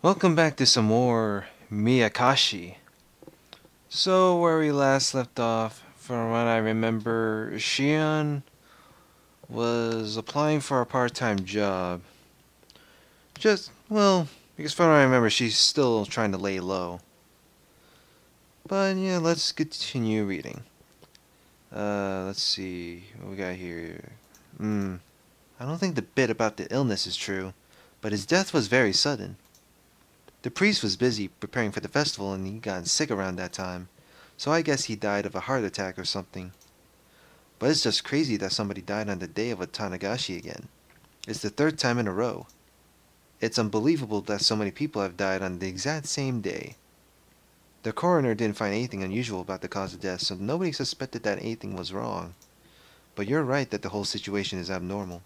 Welcome back to some more Meakashi. So, where we last left off, from what I remember, Shion was applying for a part-time job. Because from what I remember, she's still trying to lay low. But yeah, let's continue reading. Let's see what we got here. I don't think the bit about the illness is true, but his death was very sudden. The priest was busy preparing for the festival and he got sick around that time, so I guess he died of a heart attack or something. But it's just crazy that somebody died on the day of a Tanagashi again. It's the third time in a row. It's unbelievable that so many people have died on the exact same day. The coroner didn't find anything unusual about the cause of death, so nobody suspected that anything was wrong. But you're right that the whole situation is abnormal.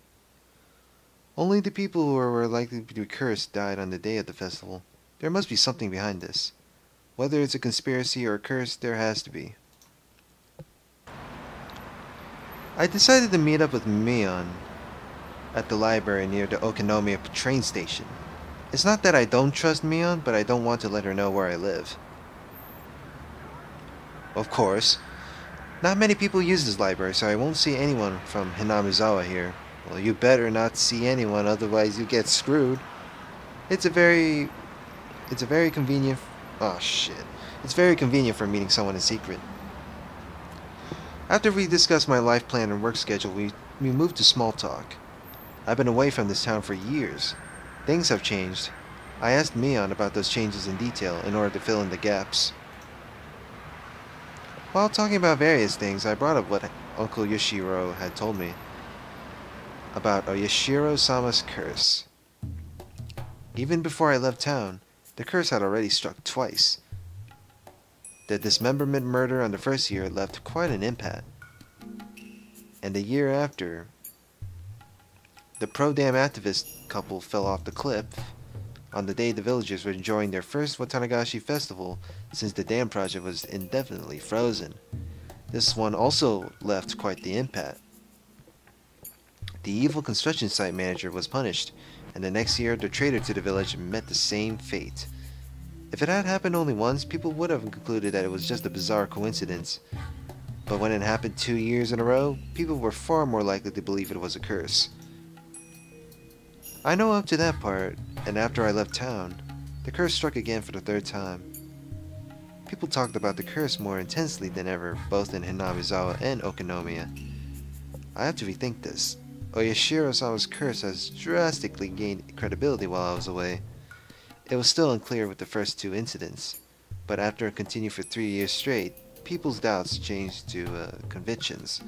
Only the people who were likely to be cursed died on the day of the festival. There must be something behind this. Whether it's a conspiracy or a curse, there has to be. I decided to meet up with Mion at the library near the Okinomiya train station. It's not that I don't trust Mion, but I don't want to let her know where I live. Of course, not many people use this library, so I won't see anyone from Hinamizawa here. Well, you better not see anyone, otherwise you get screwed. It's very convenient. Oh shit. It's very convenient for meeting someone in secret. After we discussed my life plan and work schedule, we moved to small talk. I've been away from this town for years. Things have changed. I asked Mion about those changes in detail in order to fill in the gaps. While talking about various things, I brought up what Uncle Yoshiro had told me about Yoshiro-sama's curse. Even before I left town, the curse had already struck twice. The dismemberment murder on the first year left quite an impact. And the year after, the pro-dam activist couple fell off the cliff on the day the villagers were enjoying their first Watanagashi festival since the dam project was indefinitely frozen. This one also left quite the impact. The evil construction site manager was punished, and the next year the traitor to the village met the same fate. If it had happened only once, people would have concluded that it was just a bizarre coincidence. But when it happened 2 years in a row, people were far more likely to believe it was a curse. I know up to that part, and after I left town, the curse struck again for the third time. People talked about the curse more intensely than ever, both in Hinamizawa and Okinomiya. I have to rethink this. Oyashiro-sama's curse has drastically gained credibility while I was away. It was still unclear with the first two incidents, but after it continued for 3 years straight, people's doubts changed to convictions.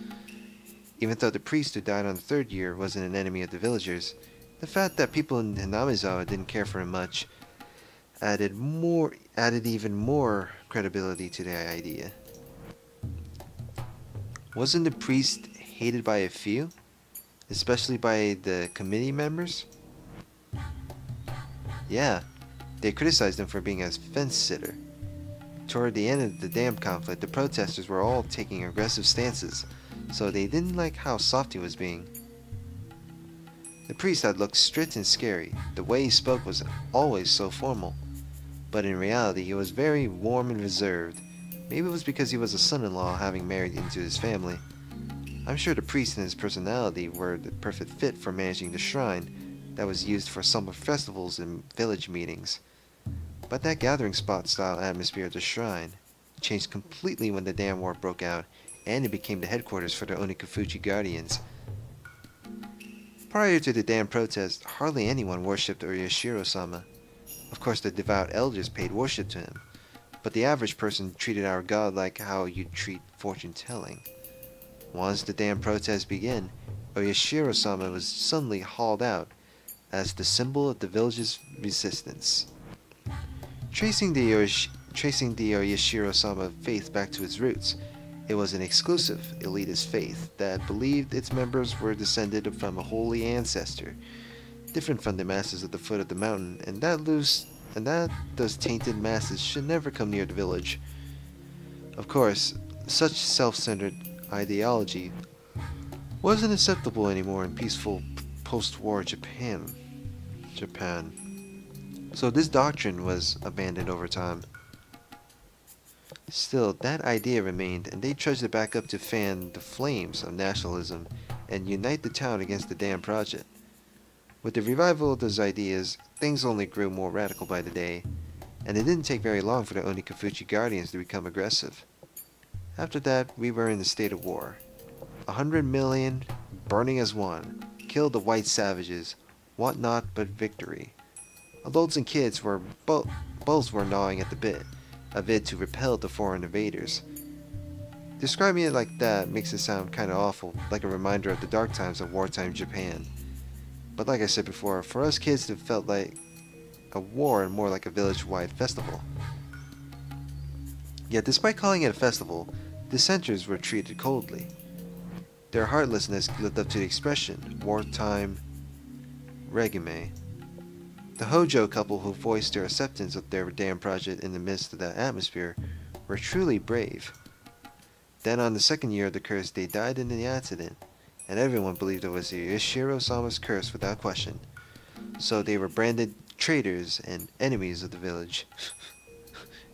Even though the priest who died on the third year wasn't an enemy of the villagers, the fact that people in Hinamizawa didn't care for him much added even more credibility to the idea. Wasn't the priest hated by a few? Especially by the committee members? Yeah, they criticized him for being a fence sitter. Toward the end of the dam conflict, the protesters were all taking aggressive stances, so they didn't like how soft he was being. The priest had looked strict and scary. The way he spoke was always so formal. But in reality, he was very warm and reserved. Maybe it was because he was a son-in-law having married into his family. I'm sure the priest and his personality were the perfect fit for managing the shrine that was used for summer festivals and village meetings. But that gathering spot style atmosphere of the shrine changed completely when the dam war broke out and it became the headquarters for the Onikafuji Guardians. Prior to the dam protest, hardly anyone worshipped Oyashiro-sama. Of course, the devout elders paid worship to him, but the average person treated our god like how you'd treat fortune-telling. Once the dam protest began, Oyashiro-sama was suddenly hauled out as the symbol of the village's resistance. Tracing the Oyashiro-sama faith back to its roots, it was an exclusive, elitist faith that believed its members were descended from a holy ancestor, different from the masses at the foot of the mountain, and that those tainted masses should never come near the village. Of course, such self-centered ideology wasn't acceptable anymore in peaceful post-war Japan. So this doctrine was abandoned over time. Still, that idea remained, and they trudged it back up to fan the flames of nationalism and unite the town against the dam project. With the revival of those ideas, things only grew more radical by the day, and it didn't take very long for the Onikafuchi Guardians to become aggressive. After that, we were in a state of war. 100 million, burning as one, killed the white savages, want not but victory. Adults and kids were both were gnawing at the bit, of it to repel the foreign invaders. Describing it like that makes it sound kinda awful, like a reminder of the dark times of wartime Japan. But like I said before, for us kids it felt like a war and more like a village-wide festival. Yet despite calling it a festival, dissenters were treated coldly. Their heartlessness lived up to the expression, wartime regime. The Hojo couple who voiced their acceptance of their dam project in the midst of that atmosphere were truly brave. Then on the second year of the curse they died in the accident, and everyone believed it was Yoshiro-sama's curse without question. So they were branded traitors and enemies of the village.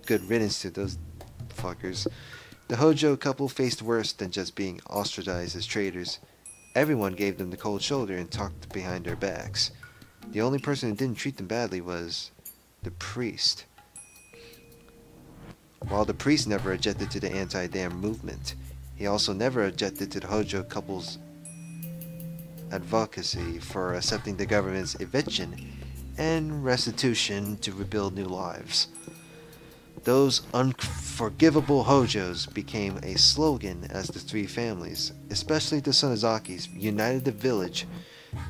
Good riddance to those fuckers. The Hojo couple faced worse than just being ostracized as traitors. Everyone gave them the cold shoulder and talked behind their backs. The only person who didn't treat them badly was the priest. While the priest never objected to the anti-dam movement, he also never objected to the Hojo couple's advocacy for accepting the government's eviction and restitution to rebuild new lives. Those unforgivable Hojos became a slogan as the three families, especially the Sonozakis, united the village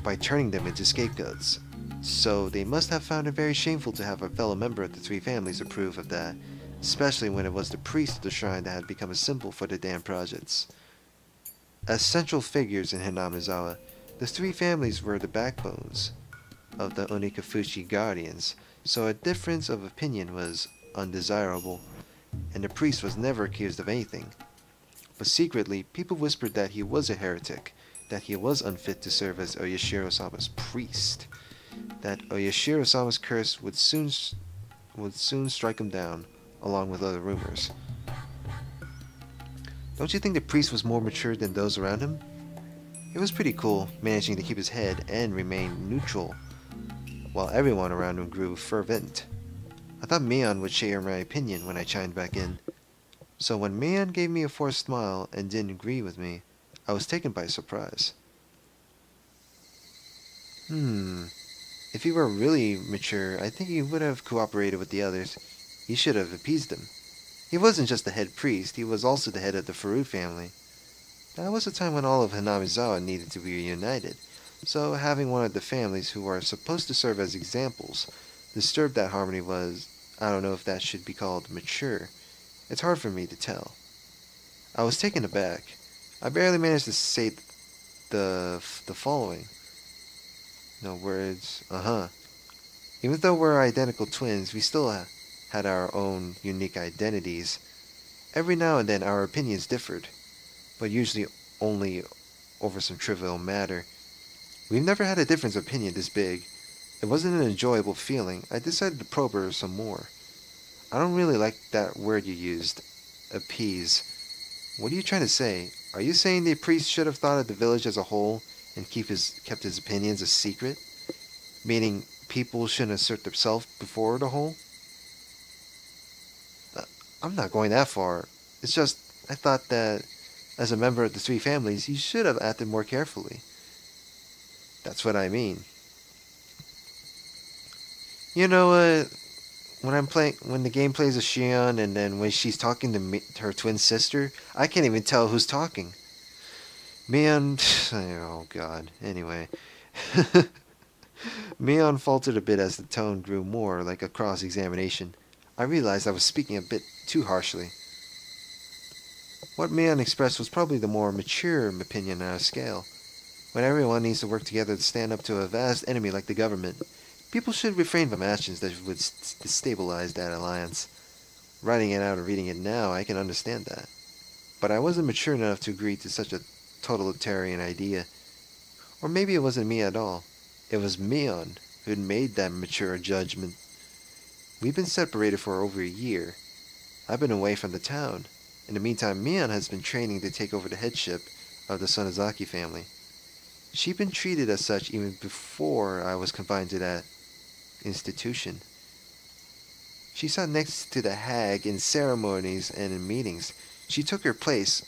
by turning them into scapegoats. So they must have found it very shameful to have a fellow member of the three families approve of that, especially when it was the priest of the shrine that had become a symbol for the dam projects. As central figures in Hinamizawa, the three families were the backbones of the Onikafuchi Guardians, so a difference of opinion was undesirable, and the priest was never accused of anything. But secretly, people whispered that he was a heretic, that he was unfit to serve as Oyashiro-sama's priest, that Oyashiro-sama's curse would soon strike him down, along with other rumors. Don't you think the priest was more mature than those around him? It was pretty cool, managing to keep his head and remain neutral, while everyone around him grew fervent. I thought Mion would share my opinion when I chimed back in. So when Mion gave me a forced smile and didn't agree with me, I was taken by surprise. If he were really mature, I think he would have cooperated with the others. He should have appeased them. He wasn't just the head priest, he was also the head of the Furu family. That was a time when all of Hinamizawa needed to be reunited, so having one of the families who are supposed to serve as examples disturb that harmony was, I don't know if that should be called mature. It's hard for me to tell. I was taken aback. I barely managed to say the following. No words, Even though we're identical twins, we still had our own unique identities. Every now and then our opinions differed, but usually only over some trivial matter. We've never had a difference of opinion this big. It wasn't an enjoyable feeling. I decided to probe her some more. I don't really like that word you used, appease. What are you trying to say? Are you saying the priest should have thought of the village as a whole and kept his opinions a secret? Meaning people shouldn't assert themselves before the whole? I'm not going that far. It's just, I thought that as a member of the three families, you should have acted more carefully. That's what I mean. You know, when the game plays a Shion and then when she's talking to her twin sister, I can't even tell who's talking. Mion, oh god, anyway. Mion faltered a bit as the tone grew more like a cross-examination. I realized I was speaking a bit too harshly. What Mion expressed was probably the more mature opinion on our scale. When everyone needs to work together to stand up to a vast enemy like the government, people should refrain from actions that would destabilize that alliance. Writing it out and reading it now, I can understand that. But I wasn't mature enough to agree to such a totalitarian idea. Or maybe it wasn't me at all. It was Mion who'd made that mature judgment. We've been separated for over a year. I've been away from the town. In the meantime, Mion has been training to take over the headship of the Sonozaki family. She'd been treated as such even before I was confined to that institution. She sat next to the hag in ceremonies and in meetings. She took her place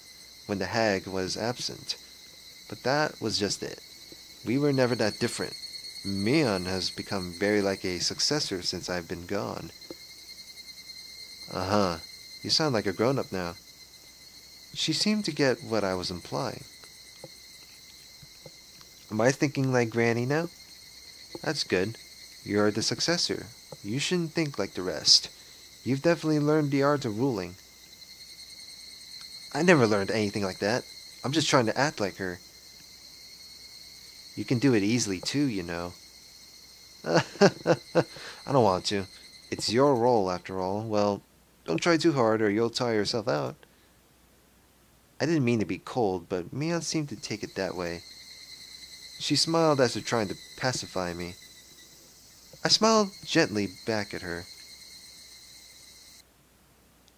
when the hag was absent. But that was just it. We were never that different. Mion has become very like a successor since I've been gone. Uh-huh. You sound like a grown-up now. She seemed to get what I was implying. Am I thinking like Granny now? That's good. You're the successor. You shouldn't think like the rest. You've definitely learned the art of ruling. I never learned anything like that. I'm just trying to act like her. You can do it easily too, you know. I don't want to. It's your role, after all. Well, don't try too hard or you'll tire yourself out. I didn't mean to be cold, but Mion seemed to take it that way. She smiled as if trying to pacify me. I smiled gently back at her.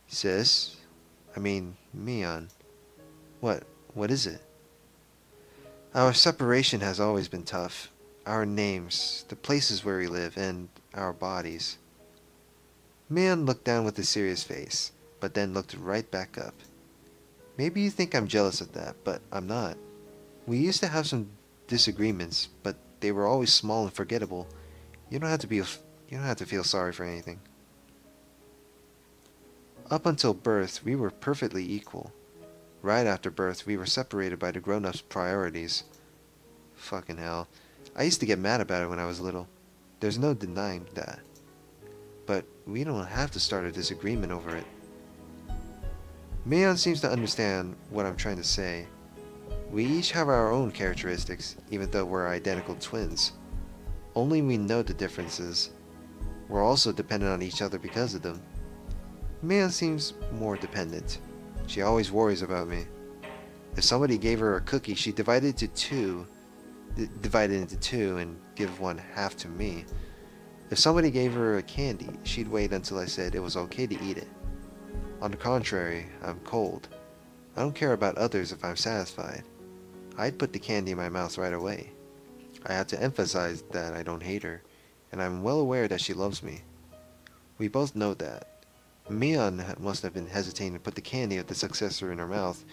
Sis? I mean, Mion. What is it? Our separation has always been tough. Our names, the places where we live, and our bodies. Mion looked down with a serious face, but then looked right back up. Maybe you think I'm jealous of that, but I'm not. We used to have some disagreements, but they were always small and forgettable. You don't have to feel sorry for anything. Up until birth, we were perfectly equal. Right after birth, we were separated by the grown-ups' priorities. Fucking hell. I used to get mad about it when I was little. There's no denying that. But we don't have to start a disagreement over it. Mion seems to understand what I'm trying to say. We each have our own characteristics, even though we're identical twins. Only we know the differences. We're also dependent on each other because of them. Mion seems more dependent. She always worries about me. If somebody gave her a cookie, she'd divide it into two and give one half to me. If somebody gave her a candy, she'd wait until I said it was okay to eat it. On the contrary, I'm cold. I don't care about others if I'm satisfied. I'd put the candy in my mouth right away. I have to emphasize that I don't hate her, and I'm well aware that she loves me. We both know that. Mion must have been hesitating to put the candy of the successor in her mouth,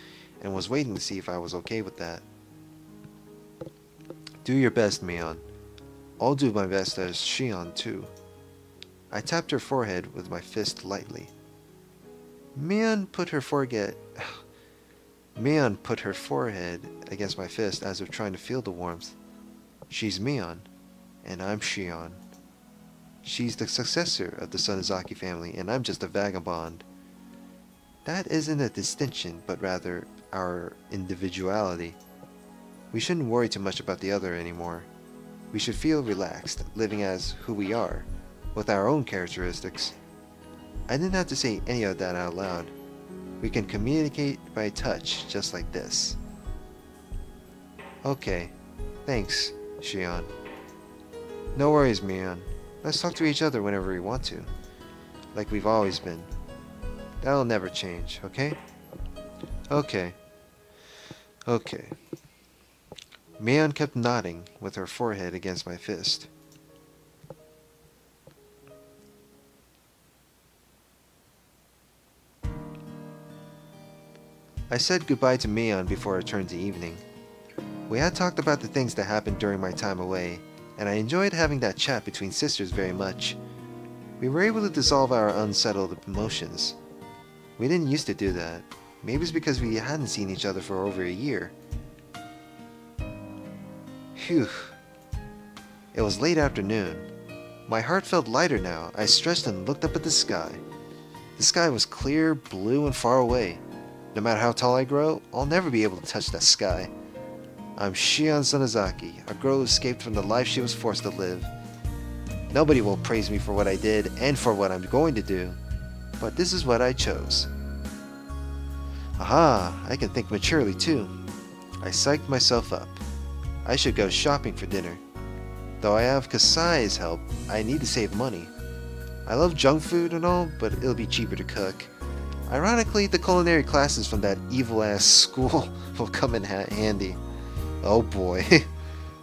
and was waiting to see if I was okay with that. Do your best, Mion. I'll do my best as Shion, too. I tapped her forehead with my fist lightly. Mion put her forehead against my fist as if trying to feel the warmth. She's Mion, and I'm Shion. She's the successor of the Sonozaki family, and I'm just a vagabond. That isn't a distinction, but rather our individuality. We shouldn't worry too much about the other anymore. We should feel relaxed, living as who we are, with our own characteristics. I didn't have to say any of that out loud. We can communicate by touch, just like this. Okay. Thanks, Shion. No worries, Mion. Let's talk to each other whenever we want to. Like we've always been. That'll never change, okay? Okay. Okay. Mion kept nodding with her forehead against my fist. I said goodbye to Mion before it turned to evening. We had talked about the things that happened during my time away, and I enjoyed having that chat between sisters very much. We were able to dissolve our unsettled emotions. We didn't used to do that. Maybe it's because we hadn't seen each other for over a year. Phew. It was late afternoon. My heart felt lighter now. I stretched and looked up at the sky. The sky was clear, blue, and far away. No matter how tall I grow, I'll never be able to touch that sky. I'm Shion Sonozaki, a girl who escaped from the life she was forced to live. Nobody will praise me for what I did and for what I'm going to do, but this is what I chose. Aha, I can think maturely too. I psyched myself up. I should go shopping for dinner. Though I have Kasai's help, I need to save money. I love junk food and all, but it'll be cheaper to cook. Ironically, the culinary classes from that evil-ass school will come in handy. Oh boy.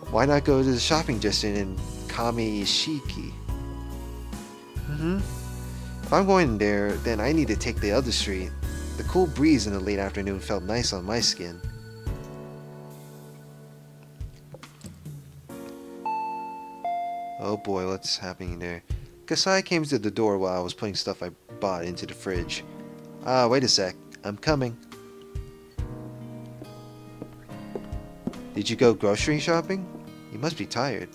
Why not go to the shopping district in Kamishiki? If I'm going there, then I need to take the other street. The cool breeze in the late afternoon felt nice on my skin. Oh boy, what's happening there? Kasai came to the door while I was putting stuff I bought into the fridge. Wait a sec. I'm coming. Did you go grocery shopping? You must be tired.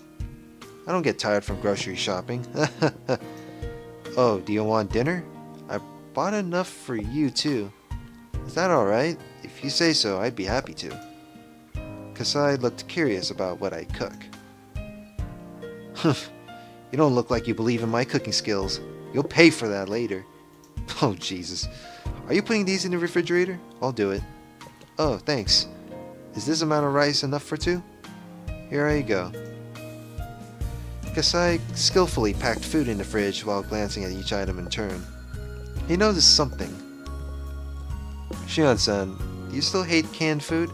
I don't get tired from grocery shopping. Oh, do you want dinner? I bought enough for you too. Is that alright? If you say so, I'd be happy to. Kasai looked curious about what I cook. You don't look like you believe in my cooking skills. You'll pay for that later. Oh, Jesus. Are you putting these in the refrigerator? I'll do it. Oh, thanks. Is this amount of rice enough for two? Here I go. Kasai skillfully packed food in the fridge while glancing at each item in turn. He noticed something. Shion-san, do you still hate canned food?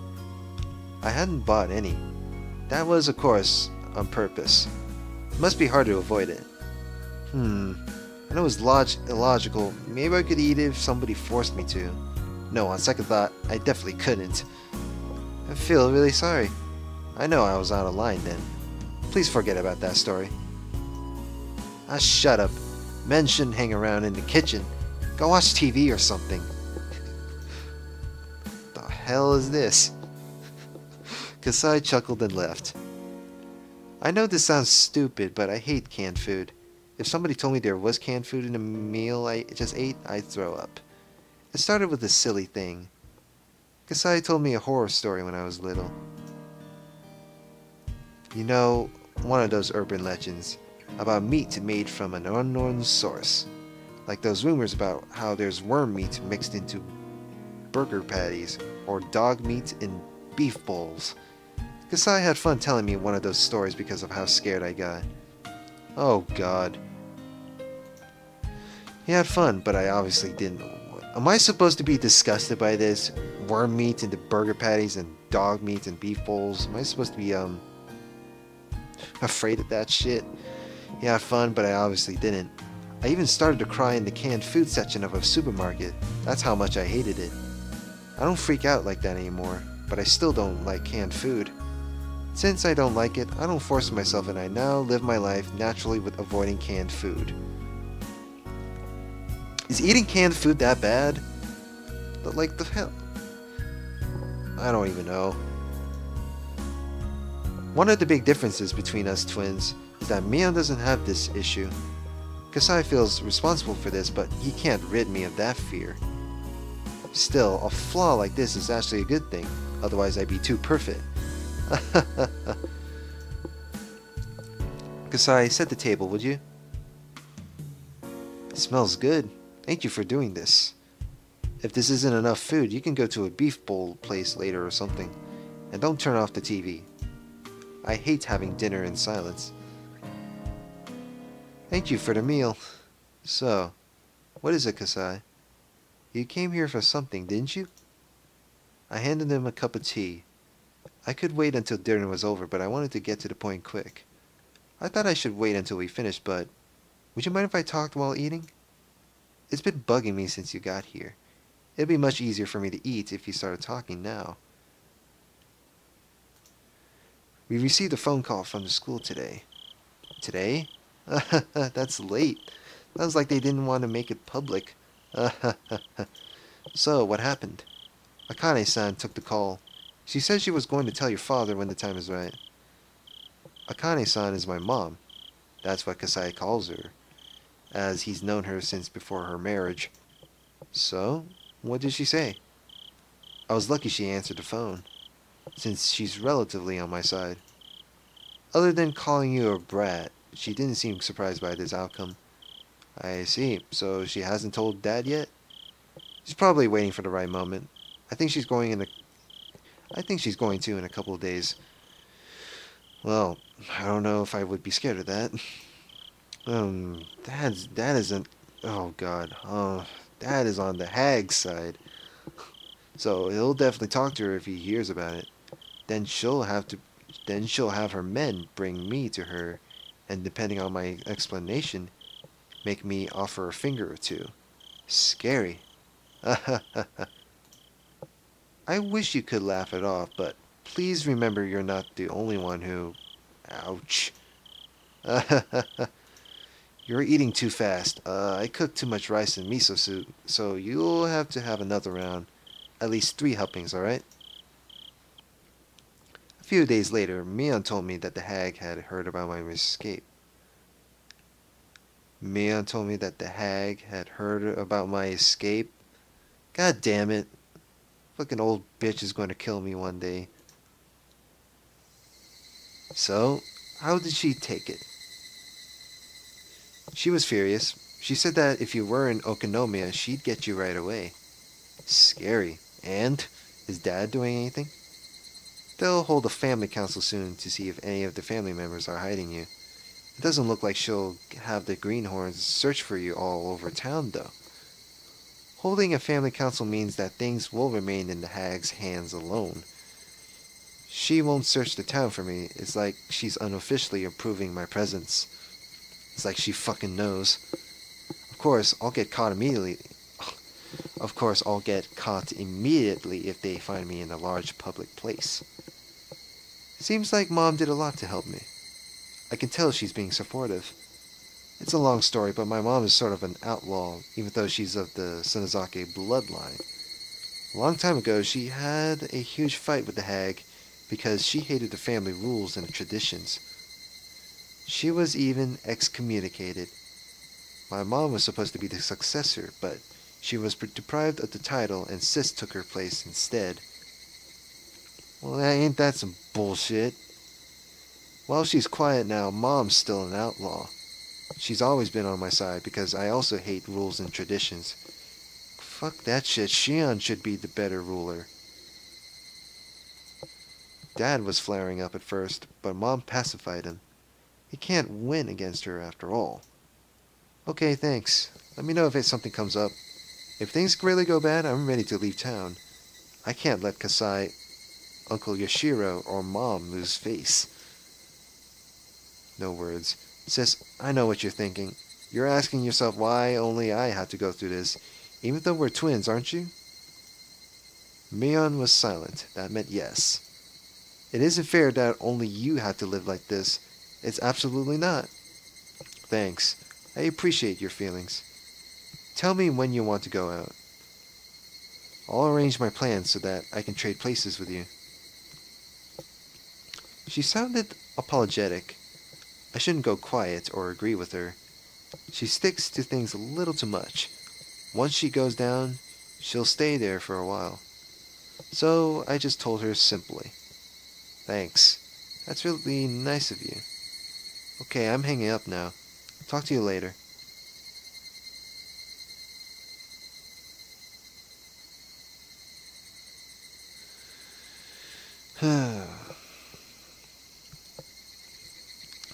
I hadn't bought any. That was, of course, on purpose. It must be hard to avoid it. I know it's illogical. Maybe I could eat it if somebody forced me to. No, on second thought, I definitely couldn't. I feel really sorry. I know I was out of line then. Please forget about that story. Shut up. Men shouldn't hang around in the kitchen. Go watch TV or something. The hell is this? Kasai chuckled and left. I know this sounds stupid, but I hate canned food. If somebody told me there was canned food in a meal I just ate, I'd throw up. It started with a silly thing. Kasai told me a horror story when I was little. You know, one of those urban legends about meat made from an unknown source. Like those rumors about how there's worm meat mixed into burger patties or dog meat in beef bowls. Kasai had fun telling me one of those stories because of how scared I got. Oh God. He had fun, but I obviously didn't. Am I supposed to be disgusted by this? Worm meat into burger patties and dog meat in beef bowls? Am I supposed to be, afraid of that shit? He had fun, but I obviously didn't. I even started to cry in the canned food section of a supermarket. That's how much I hated it. I don't freak out like that anymore, but I still don't like canned food. Since I don't like it, I don't force myself and I now live my life naturally with avoiding canned food. Is eating canned food that bad? But like the hell? I don't even know. One of the big differences between us twins is that Mion doesn't have this issue. Kasai feels responsible for this, but he can't rid me of that fear. Still, a flaw like this is actually a good thing, otherwise I'd be too perfect. Kasai, set the table, would you? It smells good. Thank you for doing this. If this isn't enough food, you can go to a beef bowl place later or something. And don't turn off the TV. I hate having dinner in silence. Thank you for the meal. So, what is it, Kasai? You came here for something, didn't you? I handed him a cup of tea. I could wait until dinner was over, but I wanted to get to the point quick. I thought I should wait until we finished, but would you mind if I talked while eating? It's been bugging me since you got here. It'd be much easier for me to eat if you started talking now. We received a phone call from the school today. Today? That's late. Sounds like they didn't want to make it public. So, what happened? Akane-san took the call. She said she was going to tell your father when the time is right. Akane-san is my mom. That's what Kasai calls her, as he's known her since before her marriage. So, what did she say? I was lucky she answered the phone, since she's relatively on my side. Other than calling you a brat, she didn't seem surprised by this outcome. I see. So she hasn't told Dad yet? She's probably waiting for the right moment. I think she's going to in a couple of days. Well, I don't know if I would be scared of that. That isn't. Oh God. That is on the hag's side. So he'll definitely talk to her if he hears about it. Then she'll have to. Then she'll have her men bring me to her, and depending on my explanation, make me offer a finger or two. Scary. I wish you could laugh it off, but please remember you're not the only one who. Ouch. You're eating too fast. I cooked too much rice and miso soup, so you'll have to have another round. At least 3 helpings, alright? A few days later, Mion told me that the hag had heard about my escape. Mion told me that the hag had heard about my escape. God damn it. Fucking old bitch is going to kill me one day. So, how did she take it? She was furious. She said that if you were in Okonomiya, she'd get you right away. Scary. And? Is Dad doing anything? They'll hold a family council soon to see if any of the family members are hiding you. It doesn't look like she'll have the greenhorns search for you all over town, though. Holding a family council means that things will remain in the hag's hands alone. She won't search the town for me. It's like she's unofficially approving my presence. It's like she fucking knows. Of course, I'll get caught immediately. Of course, I'll get caught immediately if they find me in a large public place. Seems like Mom did a lot to help me. I can tell she's being supportive. It's a long story, but my mom is sort of an outlaw, even though she's of the Sonozake bloodline. A long time ago, she had a huge fight with the hag because she hated the family rules and traditions. She was even excommunicated. My mom was supposed to be the successor, but she was deprived of the title and Sis took her place instead. Well, ain't that some bullshit? While she's quiet now, Mom's still an outlaw. She's always been on my side because I also hate rules and traditions. Fuck that shit. Shion should be the better ruler. Dad was flaring up at first, but Mom pacified him. He can't win against her after all. Okay, thanks. Let me know if something comes up. If things really go bad, I'm ready to leave town. I can't let Kasai, Uncle Yoshiro, or Mom lose face. No words. Sis, I know what you're thinking. You're asking yourself why only I had to go through this, even though we're twins, aren't you? Mion was silent. That meant yes. It isn't fair that only you had to live like this. It's absolutely not. Thanks. I appreciate your feelings. Tell me when you want to go out. I'll arrange my plans so that I can trade places with you. She sounded apologetic. I shouldn't go quiet or agree with her. She sticks to things a little too much. Once she goes down, she'll stay there for a while. So I just told her simply. Thanks. That's really nice of you. Okay, I'm hanging up now. Talk to you later.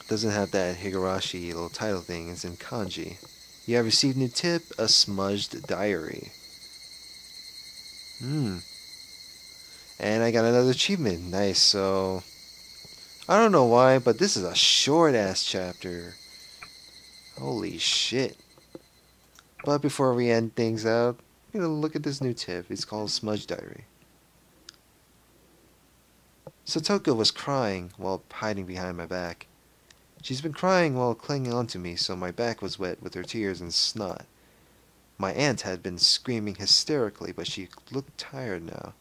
Doesn't have that Higurashi little title thing. It's in kanji. You have received new tip, a smudged diary. And I got another achievement. Nice, so... I don't know why, but this is a short-ass chapter. Holy shit. But before we end things out, look at this new tip. It's called Smudge Diary. Satoko was crying while hiding behind my back. She's been crying while clinging onto me, so my back was wet with her tears and snot. My aunt had been screaming hysterically, but she looked tired now.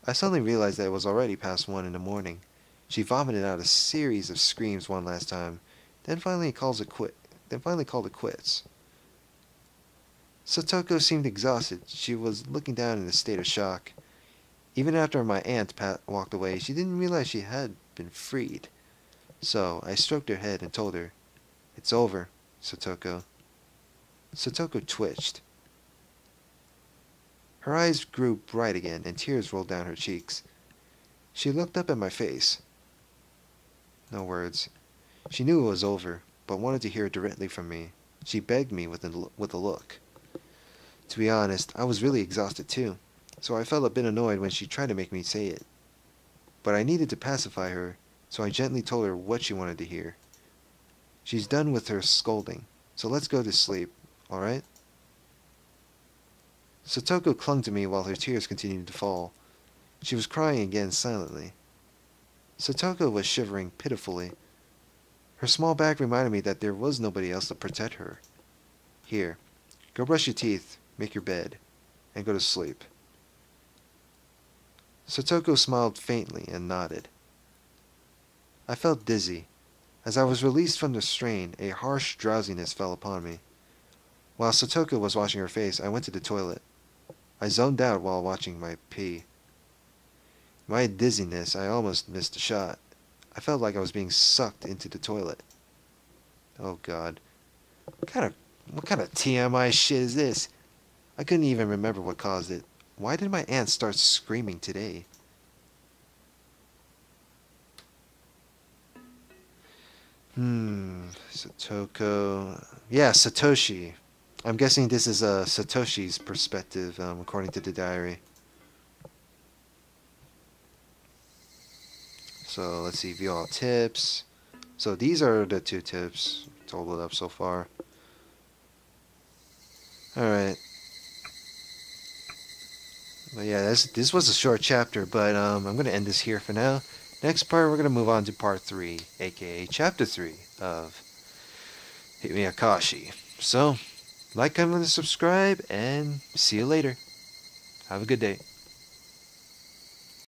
I suddenly realized that it was already past 1 in the morning. She vomited out a series of screams one last time, then finally called it quits. Satoko seemed exhausted. She was looking down in a state of shock. Even after my aunt walked away, she didn't realize she had been freed. So I stroked her head and told her, "It's over, Satoko." Satoko twitched. Her eyes grew bright again and tears rolled down her cheeks. She looked up at my face. No words. She knew it was over, but wanted to hear it directly from me. She begged me with a look. To be honest, I was really exhausted too, so I felt a bit annoyed when she tried to make me say it. But I needed to pacify her, so I gently told her what she wanted to hear. She's done with her scolding, so let's go to sleep, alright? Satoko clung to me while her tears continued to fall. She was crying again silently. Satoko was shivering pitifully. Her small back reminded me that there was nobody else to protect her. Here, go brush your teeth, make your bed, and go to sleep. Satoko smiled faintly and nodded. I felt dizzy. As I was released from the strain, a harsh drowsiness fell upon me. While Satoko was washing her face, I went to the toilet. I zoned out while watching my pee. My dizziness, I almost missed a shot. I felt like I was being sucked into the toilet. Oh God. What kind of TMI shit is this? I couldn't even remember what caused it. Why did my aunt start screaming today? Satoko... Yeah, Satoshi. I'm guessing this is Satoshi's perspective, according to the diary. So, let's see, view all tips. So, these are the 2 tips totaled up so far. Alright. But yeah, this was a short chapter, but I'm going to end this here for now. Next part, we're going to move on to part 3, aka chapter 3 of Meakashi. So, like, comment, and subscribe, and see you later. Have a good day.